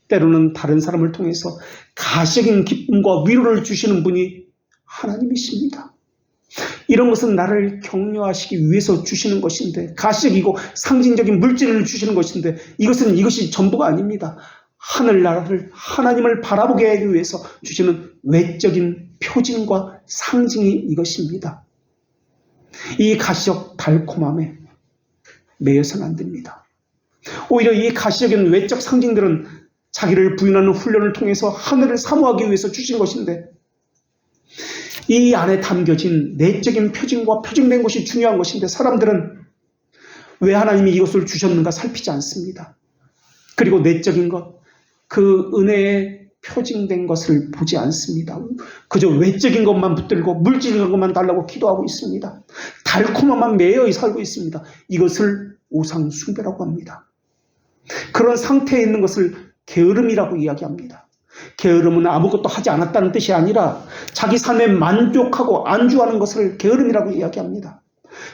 때로는 다른 사람을 통해서 가시적인 기쁨과 위로를 주시는 분이 하나님이십니다. 이런 것은 나를 격려하시기 위해서 주시는 것인데, 가시적이고 상징적인 물질을 주시는 것인데 이것이 전부가 아닙니다. 하늘나라를, 하나님을 바라보게 하기 위해서 주시는 외적인 표징과 상징이 이것입니다. 이 가시적 달콤함에 매여서는 안 됩니다. 오히려 이 가시적인 외적 상징들은 자기를 부인하는 훈련을 통해서 하늘을 사모하기 위해서 주신 것인데, 이 안에 담겨진 내적인 표징과 표징된 것이 중요한 것인데 사람들은 왜 하나님이 이것을 주셨는가 살피지 않습니다. 그리고 내적인 것, 그 은혜에 표징된 것을 보지 않습니다. 그저 외적인 것만 붙들고 물질적인 것만 달라고 기도하고 있습니다. 달콤함만 매여 살고 있습니다. 이것을 우상 숭배라고 합니다. 그런 상태에 있는 것을 게으름이라고 이야기합니다. 게으름은 아무것도 하지 않았다는 뜻이 아니라 자기 삶에 만족하고 안주하는 것을 게으름이라고 이야기합니다.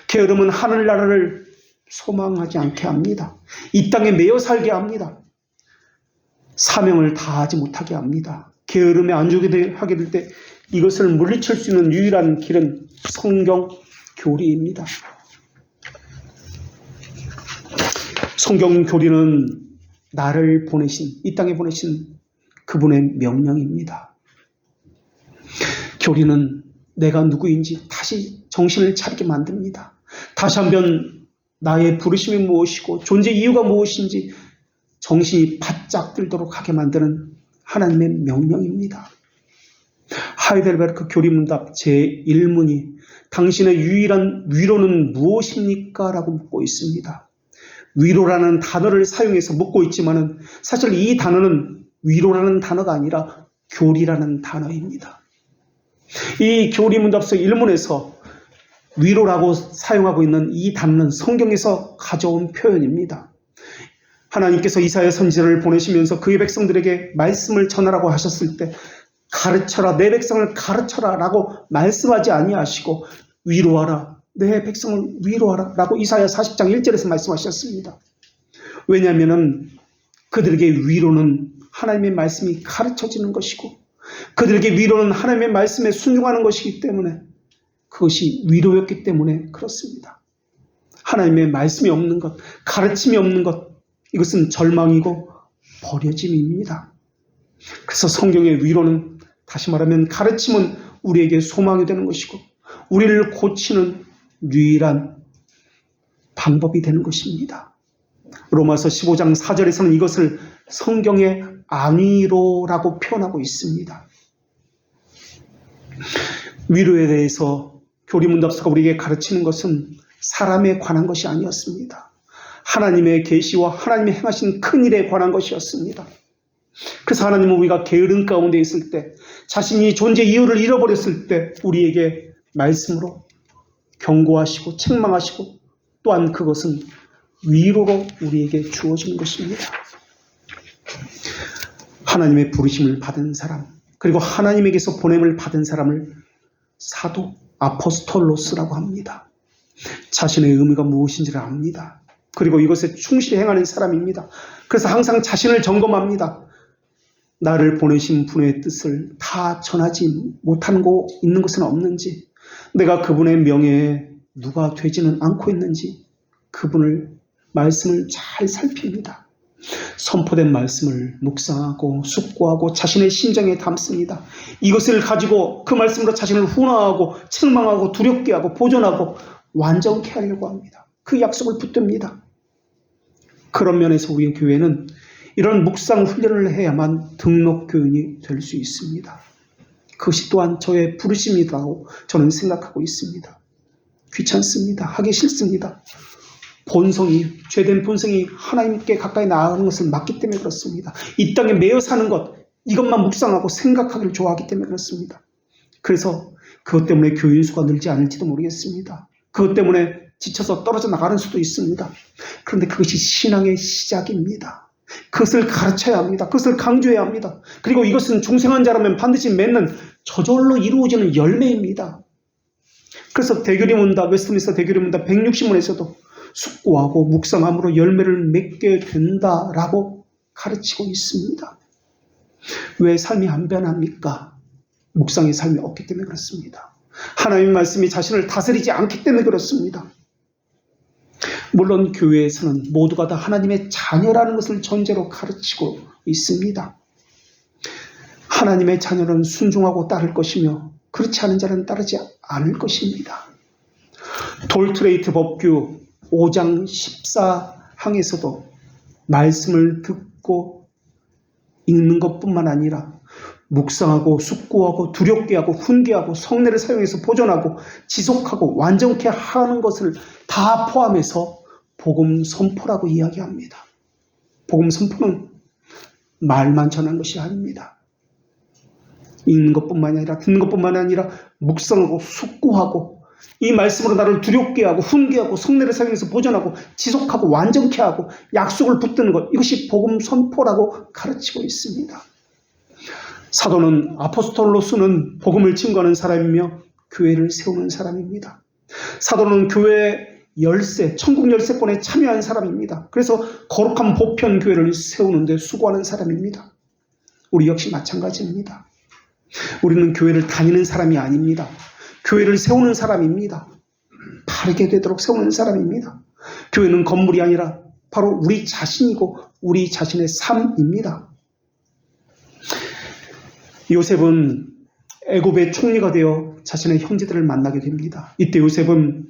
게으름은 하늘나라를 소망하지 않게 합니다. 이 땅에 매여 살게 합니다. 사명을 다하지 못하게 합니다. 게으름에 안주하게 될 때 이것을 물리칠 수 있는 유일한 길은 성경 교리입니다. 성경 교리는 나를 보내신, 이 땅에 보내신 그분의 명령입니다. 교리는 내가 누구인지 다시 정신을 차리게 만듭니다. 다시 한번 나의 부르심이 무엇이고 존재 이유가 무엇인지 정신이 바짝 들도록 하게 만드는 하나님의 명령입니다. 하이델베르크 교리문답 제1문이 당신의 유일한 위로는 무엇입니까? 라고 묻고 있습니다. 위로라는 단어를 사용해서 묻고 있지만은 사실 이 단어는 위로라는 단어가 아니라 교리라는 단어입니다. 이 교리문답서 1문에서 위로라고 사용하고 있는 이 단어는 성경에서 가져온 표현입니다. 하나님께서 이사야 선지자를 보내시면서 그의 백성들에게 말씀을 전하라고 하셨을 때 가르쳐라, 내 백성을 가르쳐라 라고 말씀하지 아니하시고 위로하라, 내 백성을 위로하라 라고 이사야 40장 1절에서 말씀하셨습니다. 왜냐하면 그들에게 위로는 하나님의 말씀이 가르쳐지는 것이고 그들에게 위로는 하나님의 말씀에 순종하는 것이기 때문에 그것이 위로였기 때문에 그렇습니다. 하나님의 말씀이 없는 것, 가르침이 없는 것, 이것은 절망이고 버려짐입니다. 그래서 성경의 위로는, 다시 말하면 가르침은 우리에게 소망이 되는 것이고 우리를 고치는 유일한 방법이 되는 것입니다. 로마서 15장 4절에서는 이것을 성경의 안위로라고 표현하고 있습니다. 위로에 대해서 교리문답서가 우리에게 가르치는 것은 사람에 관한 것이 아니었습니다. 하나님의 계시와 하나님의 행하신 큰 일에 관한 것이었습니다. 그래서 하나님은 우리가 게으름 가운데 있을 때, 자신이 존재 이유를 잃어버렸을 때 우리에게 말씀으로 경고하시고 책망하시고 또한 그것은 위로로 우리에게 주어지는 것입니다. 하나님의 부르심을 받은 사람, 그리고 하나님에게서 보냄을 받은 사람을 사도, 아포스톨로스라고 합니다. 자신의 의미가 무엇인지를 압니다. 그리고 이것에 충실히 행하는 사람입니다. 그래서 항상 자신을 점검합니다. 나를 보내신 분의 뜻을 다 전하지 못하고 있는 것은 없는지, 내가 그분의 명예에 누가 되지는 않고 있는지 그분을 말씀을 잘 살핍니다. 선포된 말씀을 묵상하고 숙고하고 자신의 심정에 담습니다. 이것을 가지고 그 말씀으로 자신을 훈화하고 책망하고 두렵게 하고 보존하고 완전케 하려고 합니다. 그 약속을 붙듭니다. 그런 면에서 우리 교회는 이런 묵상 훈련을 해야만 등록교인이 될 수 있습니다. 그것이 또한 저의 부르심이라고 저는 생각하고 있습니다. 귀찮습니다. 하기 싫습니다. 본성이, 죄된 본성이 하나님께 가까이 나아가는 것을 막기 때문에 그렇습니다. 이 땅에 매여 사는 것, 이것만 묵상하고 생각하기를 좋아하기 때문에 그렇습니다. 그래서 그것 때문에 교인 수가 늘지 않을지도 모르겠습니다. 그것 때문에 지쳐서 떨어져 나가는 수도 있습니다. 그런데 그것이 신앙의 시작입니다. 그것을 가르쳐야 합니다. 그것을 강조해야 합니다. 그리고 이것은 중생한 자라면 반드시 맺는 저절로 이루어지는 열매입니다. 그래서 대교리문답, 웨스트민스터 대교리문답 160문에서도 숙고하고 묵상함으로 열매를 맺게 된다라고 가르치고 있습니다. 왜 삶이 안 변합니까? 묵상의 삶이 없기 때문에 그렇습니다. 하나님의 말씀이 자신을 다스리지 않기 때문에 그렇습니다. 물론 교회에서는 모두가 다 하나님의 자녀라는 것을 전제로 가르치고 있습니다. 하나님의 자녀는 순종하고 따를 것이며 그렇지 않은 자는 따르지 않을 것입니다. 돌트레이트 법규 5장 14항에서도 말씀을 듣고 읽는 것뿐만 아니라 묵상하고 숙고하고 두렵게 하고 훈계하고 성례를 사용해서 보존하고 지속하고 완전케 하는 것을 다 포함해서 복음 선포라고 이야기합니다. 복음 선포는 말만 전하는 것이 아닙니다. 읽는 것뿐만 아니라 듣는 것뿐만 아니라 묵상하고 숙고하고 이 말씀으로 나를 두렵게 하고 훈계하고 성례를 사용해서 보존하고 지속하고 완전케 하고 약속을 붙드는 것, 이것이 복음 선포라고 가르치고 있습니다. 사도는, 아포스톨로스는 복음을 증거하는 사람이며 교회를 세우는 사람입니다. 사도는 교회 열세, 천국 열세권에 참여한 사람입니다. 그래서 거룩한 보편 교회를 세우는데 수고하는 사람입니다. 우리 역시 마찬가지입니다. 우리는 교회를 다니는 사람이 아닙니다. 교회를 세우는 사람입니다. 바르게 되도록 세우는 사람입니다. 교회는 건물이 아니라 바로 우리 자신이고 우리 자신의 삶입니다. 요셉은 애굽의 총리가 되어 자신의 형제들을 만나게 됩니다. 이때 요셉은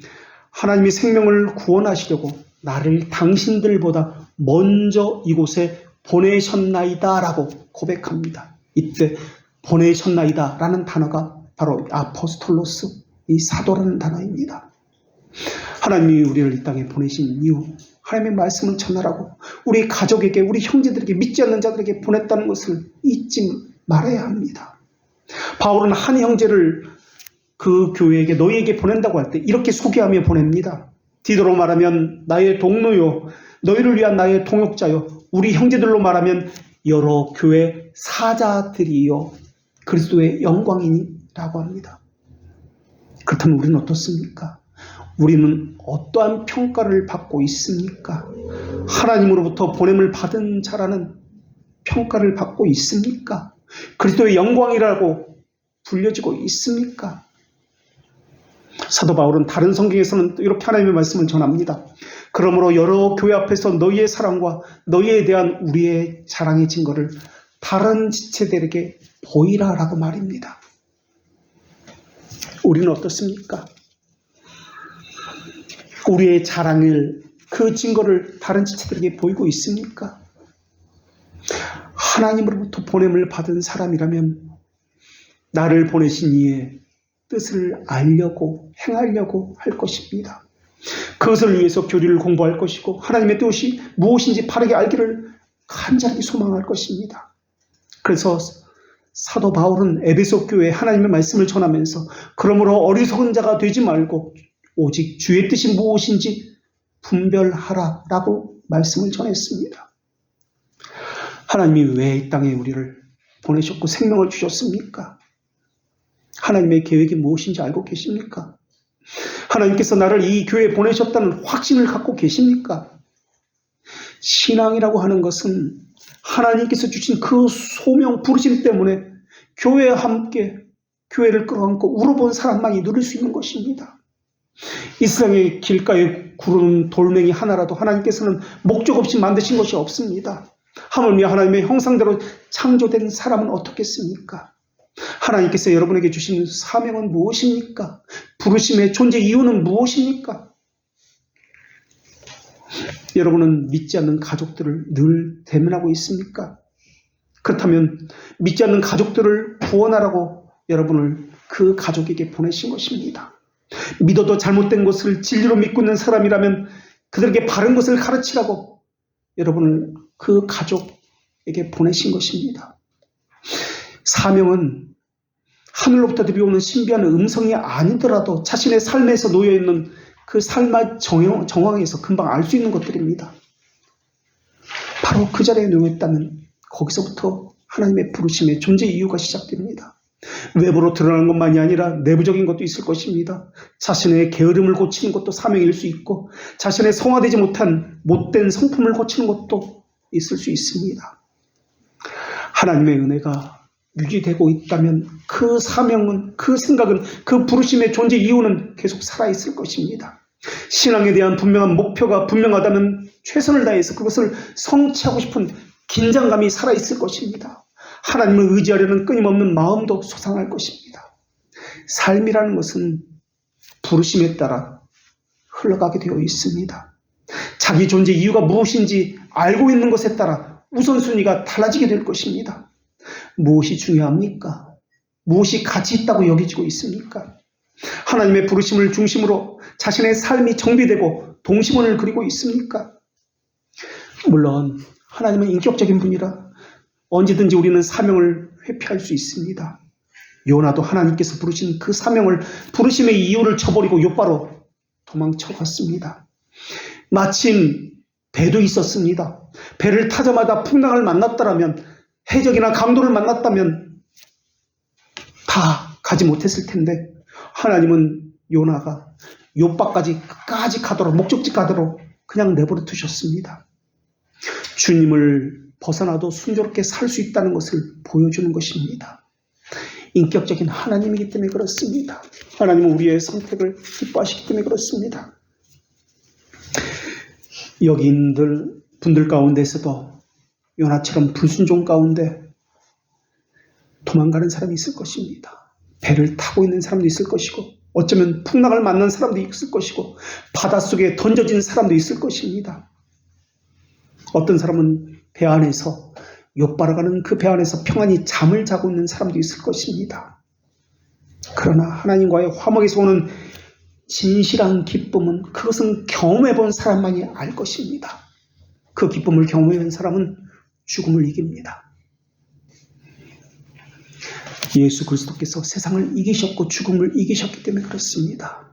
하나님이 생명을 구원하시려고 나를 당신들보다 먼저 이곳에 보내셨나이다 라고 고백합니다. 이때 보내셨나이다 라는 단어가 바로 아포스톨로스입니다. 이 사도라는 단어입니다. 하나님이 우리를 이 땅에 보내신 이유, 하나님의 말씀을 전하라고 우리 가족에게, 우리 형제들에게, 믿지 않는 자들에게 보냈다는 것을 잊지 말아야 합니다. 바울은 한 형제를 그 교회에게, 너희에게 보낸다고 할 때 이렇게 소개하며 보냅니다. 디도로 말하면 나의 동료요, 너희를 위한 나의 동역자요, 우리 형제들로 말하면 여러 교회 사자들이요, 그리스도의 영광이니 라고 합니다. 그렇다면 우리는 어떻습니까? 우리는 어떠한 평가를 받고 있습니까? 하나님으로부터 보냄을 받은 자라는 평가를 받고 있습니까? 그리스도의 영광이라고 불려지고 있습니까? 사도 바울은 다른 성경에서는 이렇게 하나님의 말씀을 전합니다. 그러므로 여러 교회 앞에서 너희의 사랑과 너희에 대한 우리의 자랑의 증거를 다른 지체들에게 보이라라고 말입니다. 우리는 어떻습니까? 우리의 자랑을, 그 증거를 다른 지체들에게 보이고 있습니까? 하나님으로부터 보냄을 받은 사람이라면 나를 보내신 이의 뜻을 알려고, 행하려고 할 것입니다. 그것을 위해서 교리를 공부할 것이고 하나님의 뜻이 무엇인지 바르게 알기를 간절히 소망할 것입니다. 그래서 사도 바울은 에베소 교회에 하나님의 말씀을 전하면서 그러므로 어리석은 자가 되지 말고 오직 주의 뜻이 무엇인지 분별하라 라고 말씀을 전했습니다. 하나님이 왜 이 땅에 우리를 보내셨고 생명을 주셨습니까? 하나님의 계획이 무엇인지 알고 계십니까? 하나님께서 나를 이 교회에 보내셨다는 확신을 갖고 계십니까? 신앙이라고 하는 것은 하나님께서 주신 그 소명, 부르심 때문에 교회와 함께 교회를 끌어안고 울어본 사람만이 누릴 수 있는 것입니다. 이 세상의 길가에 구르는 돌멩이 하나라도 하나님께서는 목적 없이 만드신 것이 없습니다. 하물며 하나님의 형상대로 창조된 사람은 어떻겠습니까? 하나님께서 여러분에게 주신 사명은 무엇입니까? 부르심의 존재 이유는 무엇입니까? 여러분은 믿지 않는 가족들을 늘 대면하고 있습니까? 그렇다면 믿지 않는 가족들을 구원하라고 여러분을 그 가족에게 보내신 것입니다. 믿어도 잘못된 것을 진리로 믿고 있는 사람이라면 그들에게 바른 것을 가르치라고 여러분을 그 가족에게 보내신 것입니다. 사명은 하늘로부터 들려오는 신비한 음성이 아니더라도 자신의 삶에서 놓여있는 그 삶의 정황에서 금방 알 수 있는 것들입니다. 바로 그 자리에 놓여있다면 거기서부터 하나님의 부르심의 존재 이유가 시작됩니다. 외부로 드러나는 것만이 아니라 내부적인 것도 있을 것입니다. 자신의 게으름을 고치는 것도 사명일 수 있고 자신의 성화되지 못한 못된 성품을 고치는 것도 있을 수 있습니다. 하나님의 은혜가 유지되고 있다면 그 사명은, 그 생각은, 그 부르심의 존재 이유는 계속 살아있을 것입니다. 신앙에 대한 분명한 목표가 분명하다면 최선을 다해서 그것을 성취하고 싶은 긴장감이 살아있을 것입니다. 하나님을 의지하려는 끊임없는 마음도 솟아날 것입니다. 삶이라는 것은 부르심에 따라 흘러가게 되어 있습니다. 자기 존재 이유가 무엇인지 알고 있는 것에 따라 우선순위가 달라지게 될 것입니다. 무엇이 중요합니까? 무엇이 가치 있다고 여겨지고 있습니까? 하나님의 부르심을 중심으로 자신의 삶이 정비되고 동심원을 그리고 있습니까? 물론 하나님은 인격적인 분이라 언제든지 우리는 사명을 회피할 수 있습니다. 요나도 하나님께서 부르신 그 사명을, 부르심의 이유를 저버리고 욥바로 도망쳐갔습니다. 마침 배도 있었습니다. 배를 타자마자 풍랑을 만났더라면, 해적이나 강도를 만났다면 다 가지 못했을 텐데 하나님은 요나가 욥바까지 끝까지 가도록, 목적지 가도록 그냥 내버려 두셨습니다. 주님을 벗어나도 순조롭게 살 수 있다는 것을 보여주는 것입니다. 인격적인 하나님이기 때문에 그렇습니다. 하나님은 우리의 선택을 기뻐하시기 때문에 그렇습니다. 여기 있는 분들 가운데서도 요나처럼 불순종 가운데 도망가는 사람이 있을 것입니다. 배를 타고 있는 사람도 있을 것이고 어쩌면 풍랑을 만난 사람도 있을 것이고 바닷속에 던져진 사람도 있을 것입니다. 어떤 사람은 배 안에서, 욥바로 가는 그 배 안에서 평안히 잠을 자고 있는 사람도 있을 것입니다. 그러나 하나님과의 화목에서 오는 진실한 기쁨은 그것은 경험해 본 사람만이 알 것입니다. 그 기쁨을 경험해 본 사람은 죽음을 이깁니다. 예수 그리스도께서 세상을 이기셨고 죽음을 이기셨기 때문에 그렇습니다.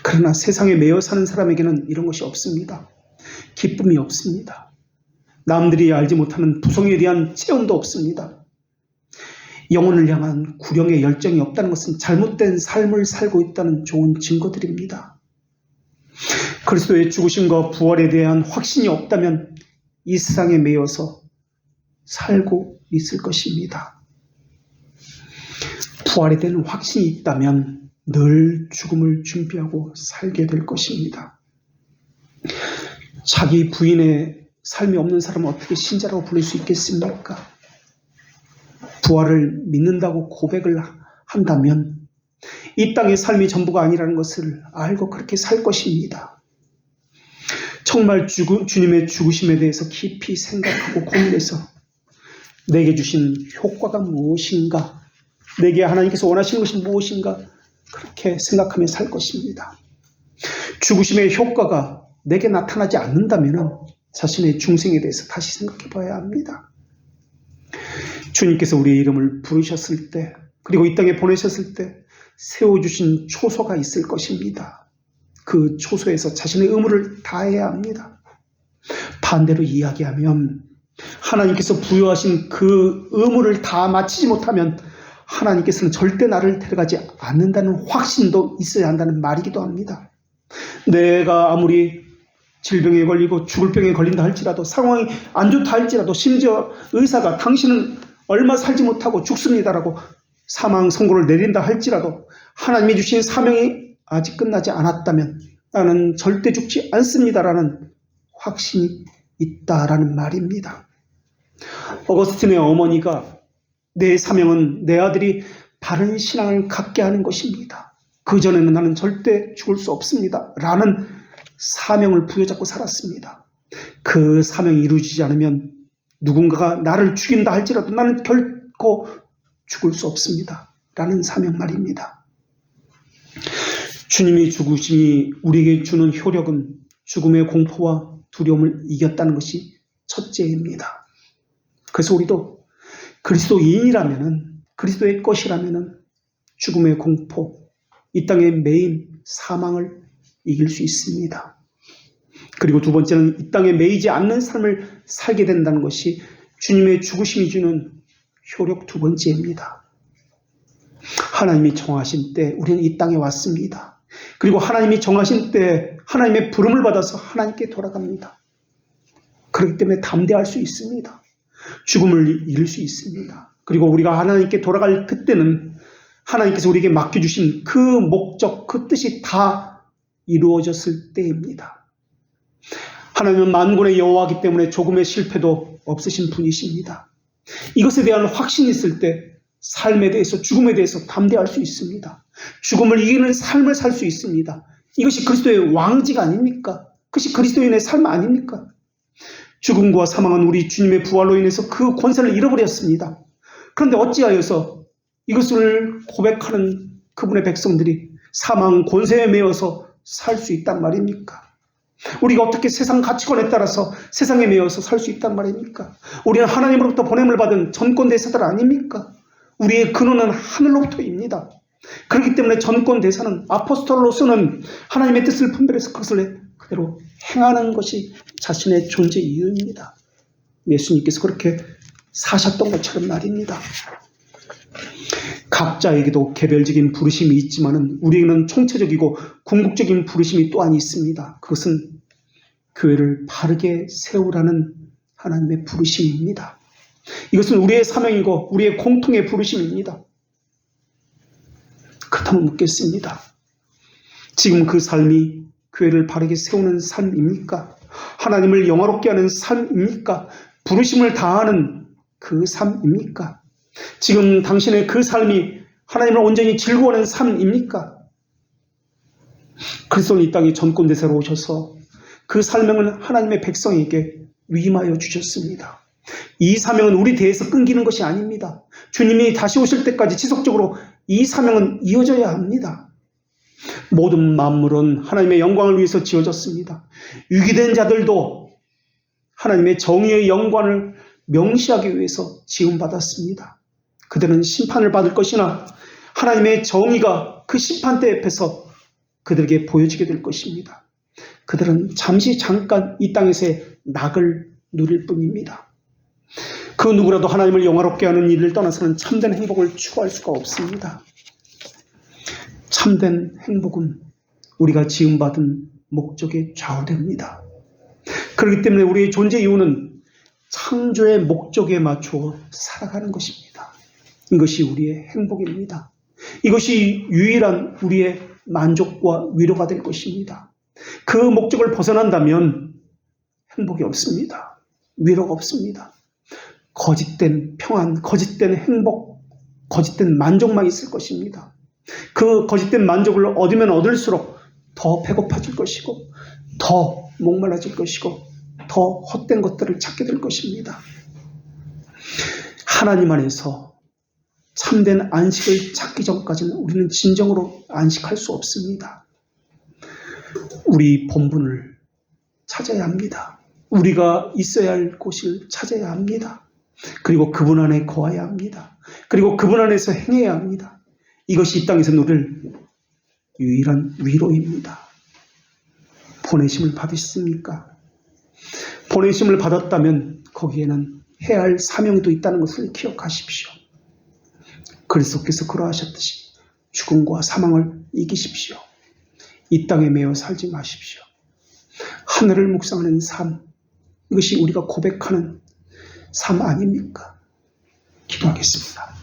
그러나 세상에 매여 사는 사람에게는 이런 것이 없습니다. 기쁨이 없습니다. 남들이 알지 못하는 부성에 대한 체험도 없습니다. 영혼을 향한 구령의 열정이 없다는 것은 잘못된 삶을 살고 있다는 좋은 증거들입니다. 그리스도의 죽으심과 부활에 대한 확신이 없다면 이 세상에 매여서 살고 있을 것입니다. 부활에 대한 확신이 있다면 늘 죽음을 준비하고 살게 될 것입니다. 자기 부인의 삶이 없는 사람은 어떻게 신자라고 부를 수 있겠습니까? 부활을 믿는다고 고백을 한다면 이 땅의 삶이 전부가 아니라는 것을 알고 그렇게 살 것입니다. 정말 주님의 죽으심에 대해서 깊이 생각하고 고민해서 내게 주신 효과가 무엇인가, 내게 하나님께서 원하시는 것이 무엇인가 그렇게 생각하며 살 것입니다. 죽으심의 효과가 내게 나타나지 않는다면 자신의 중생에 대해서 다시 생각해 봐야 합니다. 주님께서 우리의 이름을 부르셨을 때, 그리고 이 땅에 보내셨을 때 세워주신 초소가 있을 것입니다. 그 초소에서 자신의 의무를 다해야 합니다. 반대로 이야기하면 하나님께서 부여하신 그 의무를 다 마치지 못하면 하나님께서는 절대 나를 데려가지 않는다는 확신도 있어야 한다는 말이기도 합니다. 내가 아무리 질병에 걸리고 죽을 병에 걸린다 할지라도, 상황이 안 좋다 할지라도, 심지어 의사가 당신은 얼마 살지 못하고 죽습니다라고 사망 선고를 내린다 할지라도 하나님이 주신 사명이 아직 끝나지 않았다면 나는 절대 죽지 않습니다라는 확신이 있다라는 말입니다. 어거스틴의 어머니가 내 사명은 내 아들이 바른 신앙을 갖게 하는 것입니다. 그전에는 나는 절대 죽을 수 없습니다 라는 사명을 부여잡고 살았습니다. 그 사명이 이루어지지 않으면 누군가가 나를 죽인다 할지라도 나는 결코 죽을 수 없습니다 라는 사명 말입니다. 주님의 죽으심이 우리에게 주는 효력은 죽음의 공포와 두려움을 이겼다는 것이 첫째입니다. 그래서 우리도 그리스도인이라면, 그리스도의 것이라면 죽음의 공포, 이 땅의 매임, 사망을 이길 수 있습니다. 그리고 두 번째는 이 땅에 매이지 않는 삶을 살게 된다는 것이 주님의 죽으심이 주는 효력 두 번째입니다. 하나님이 정하신 때 우리는 이 땅에 왔습니다. 그리고 하나님이 정하신 때 하나님의 부름을 받아서 하나님께 돌아갑니다. 그렇기 때문에 담대할 수 있습니다. 죽음을 이길 수 있습니다. 그리고 우리가 하나님께 돌아갈 그때는 하나님께서 우리에게 맡겨주신 그 목적, 그 뜻이 다 이루어졌을 때입니다. 하나님은 만군의 여호와이기 때문에 조금의 실패도 없으신 분이십니다. 이것에 대한 확신이 있을 때 삶에 대해서, 죽음에 대해서 담대할 수 있습니다. 죽음을 이기는 삶을 살 수 있습니다. 이것이 그리스도의 왕지가 아닙니까? 그것이 그리스도인의 삶 아닙니까? 죽음과 사망은 우리 주님의 부활로 인해서 그 권세를 잃어버렸습니다. 그런데 어찌하여서 이것을 고백하는 그분의 백성들이 사망 권세에 매여서 살 수 있단 말입니까? 우리가 어떻게 세상 가치관에 따라서 세상에 매여서 살 수 있단 말입니까? 우리는 하나님으로부터 보냄을 받은 전권대사들 아닙니까? 우리의 근원은 하늘로부터입니다. 그렇기 때문에 전권대사는, 아포스톨로서는 하나님의 뜻을 분별해서 그것을 그대로 행하는 것이 자신의 존재 이유입니다. 예수님께서 그렇게 사셨던 것처럼 말입니다. 각자에게도 개별적인 부르심이 있지만 우리에게는 총체적이고 궁극적인 부르심이 또한 있습니다. 그것은 교회를 바르게 세우라는 하나님의 부르심입니다. 이것은 우리의 사명이고 우리의 공통의 부르심입니다. 그렇다면 묻겠습니다. 지금 그 삶이 교회를 바르게 세우는 삶입니까? 하나님을 영화롭게 하는 삶입니까? 부르심을 다하는 그 삶입니까? 지금 당신의 그 삶이 하나님을 온전히 즐거워하는 삶입니까? 그리스도는 이 땅에 전권대사로 오셔서 그 사명을 하나님의 백성에게 위임하여 주셨습니다. 이 사명은 우리 대에서 끊기는 것이 아닙니다. 주님이 다시 오실 때까지 지속적으로 이 사명은 이어져야 합니다. 모든 만물은 하나님의 영광을 위해서 지어졌습니다. 유기된 자들도 하나님의 정의의 영광을 명시하기 위해서 지음받았습니다. 그들은 심판을 받을 것이나 하나님의 정의가 그 심판대 앞에서 그들에게 보여지게 될 것입니다. 그들은 잠깐 이 땅에서의 낙을 누릴 뿐입니다. 그 누구라도 하나님을 영화롭게 하는 일을 떠나서는 참된 행복을 추구할 수가 없습니다. 참된 행복은 우리가 지음받은 목적에 좌우됩니다. 그렇기 때문에 우리의 존재 이유는 창조의 목적에 맞추어 살아가는 것입니다. 이것이 우리의 행복입니다. 이것이 유일한 우리의 만족과 위로가 될 것입니다. 그 목적을 벗어난다면 행복이 없습니다. 위로가 없습니다. 거짓된 평안, 거짓된 행복, 거짓된 만족만 있을 것입니다. 그 거짓된 만족을 얻으면 얻을수록 더 배고파질 것이고 더 목말라질 것이고 더 헛된 것들을 찾게 될 것입니다. 하나님 안에서 참된 안식을 찾기 전까지는 우리는 진정으로 안식할 수 없습니다. 우리 본분을 찾아야 합니다. 우리가 있어야 할 곳을 찾아야 합니다. 그리고 그분 안에 거해야 합니다. 그리고 그분 안에서 행해야 합니다. 이것이 이 땅에서 누릴 유일한 위로입니다. 보내심을 받으셨습니까? 보내심을 받았다면 거기에는 해야 할 사명도 있다는 것을 기억하십시오. 그리스도께서 그러하셨듯이 죽음과 사망을 이기십시오. 이 땅에 매여 살지 마십시오. 하늘을 묵상하는 삶, 이것이 우리가 고백하는 삶 아닙니까? 기도하겠습니다.